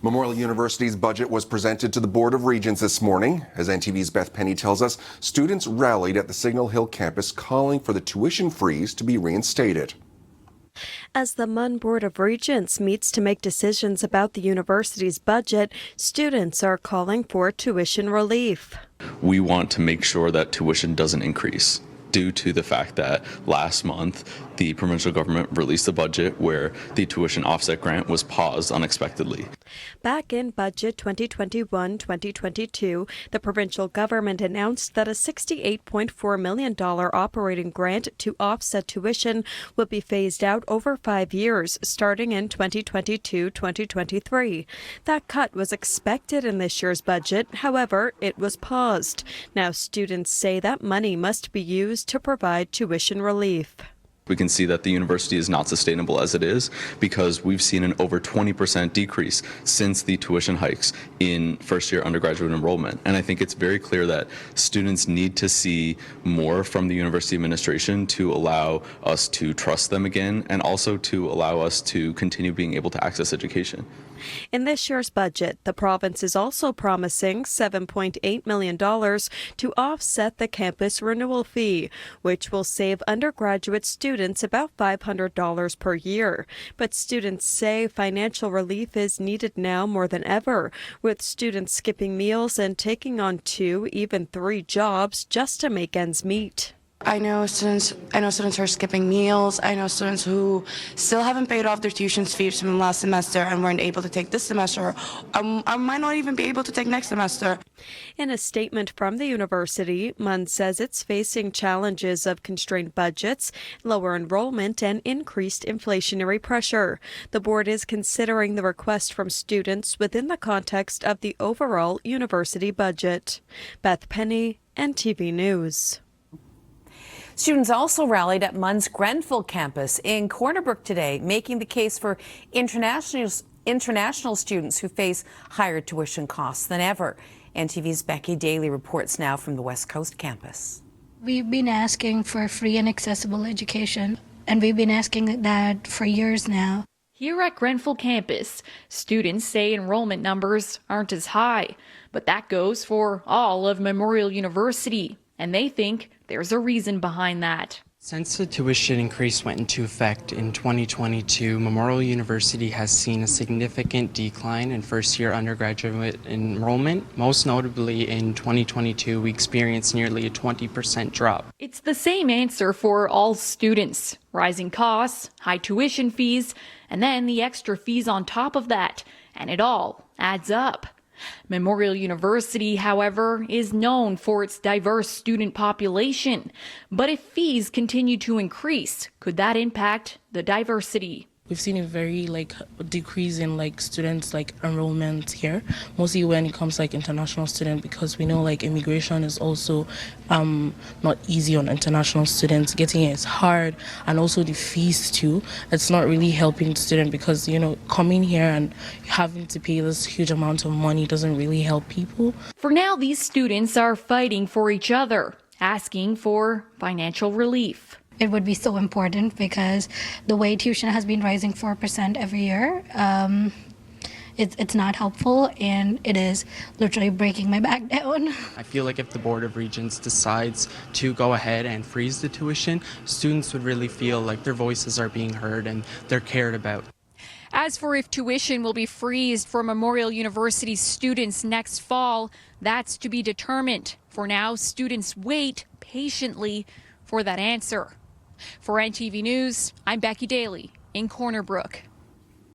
Memorial University's budget was presented to the Board of Regents this morning. As NTV's Beth Penny tells us, students rallied at the Signal Hill campus calling for the tuition freeze to be reinstated. As the MUN Board of Regents meets to make decisions about the university's budget, students are calling for tuition relief. We want to make sure that tuition doesn't increase due to the fact that last month the provincial government released a budget where the tuition offset grant was paused unexpectedly. Back in budget 2021-2022, the provincial government announced that a $68.4 million operating grant to offset tuition would be phased out over 5 years, starting in 2022-2023. That cut was expected in this year's budget. However, it was paused. Now students say that money must be used to provide tuition relief. We can see that the university is not sustainable as it is because we've seen an over 20% decrease since the tuition hikes in first-year undergraduate enrollment. And I think it's very clear that students need to see more from the university administration to allow us to trust them again and also to allow us to continue being able to access education. In this year's budget, the province is also promising $7.8 million to offset the campus renewal fee, which will save undergraduate students about $500 per year. But students say financial relief is needed now more than ever, with students skipping meals and taking on 2, even 3 jobs just to make ends meet. I know students who are skipping meals. I know students who still haven't paid off their tuition fees from last semester and weren't able to take this semester. I might not even be able to take next semester. In a statement from the university, MUN says it's facing challenges of constrained budgets, lower enrollment, and increased inflationary pressure. The board is considering the request from students within the context of the overall university budget. Beth Penny, NTV News. Students also rallied at MUN's Grenfell campus in Corner Brook today, making the case for international students who face higher tuition costs than ever. NTV's Becky Daly reports now from the West Coast campus. We've been asking for free and accessible education, and we've been asking that for years now. Here at Grenfell campus, students say enrollment numbers aren't as high, but that goes for all of Memorial University, and they think there's a reason behind that. Since the tuition increase went into effect in 2022, Memorial University has seen a significant decline in first-year undergraduate enrollment. Most notably in 2022, we experienced nearly a 20% drop. It's the same answer for all students. Rising costs, high tuition fees, and then the extra fees on top of that. And it all adds up. Memorial University, however, is known for its diverse student population. But if fees continue to increase, could that impact the diversity? We've seen a very decrease in students enrollment here, mostly when it comes international students, because we know immigration is also not easy on international students. Getting it is hard, and also the fees too. It's not really helping the student because coming here and having to pay this huge amount of money doesn't really help people. For now, these students are fighting for each other, asking for financial relief. It would be so important because the way tuition has been rising 4% every year, it's not helpful, and it is literally breaking my back down. I feel like if the Board of Regents decides to go ahead and freeze the tuition, students would really feel like their voices are being heard and they're cared about. As for if tuition will be freezed for Memorial University students next fall, that's to be determined. For now, students wait patiently for that answer. For NTV News, I'm Becky Daly in Corner Brook.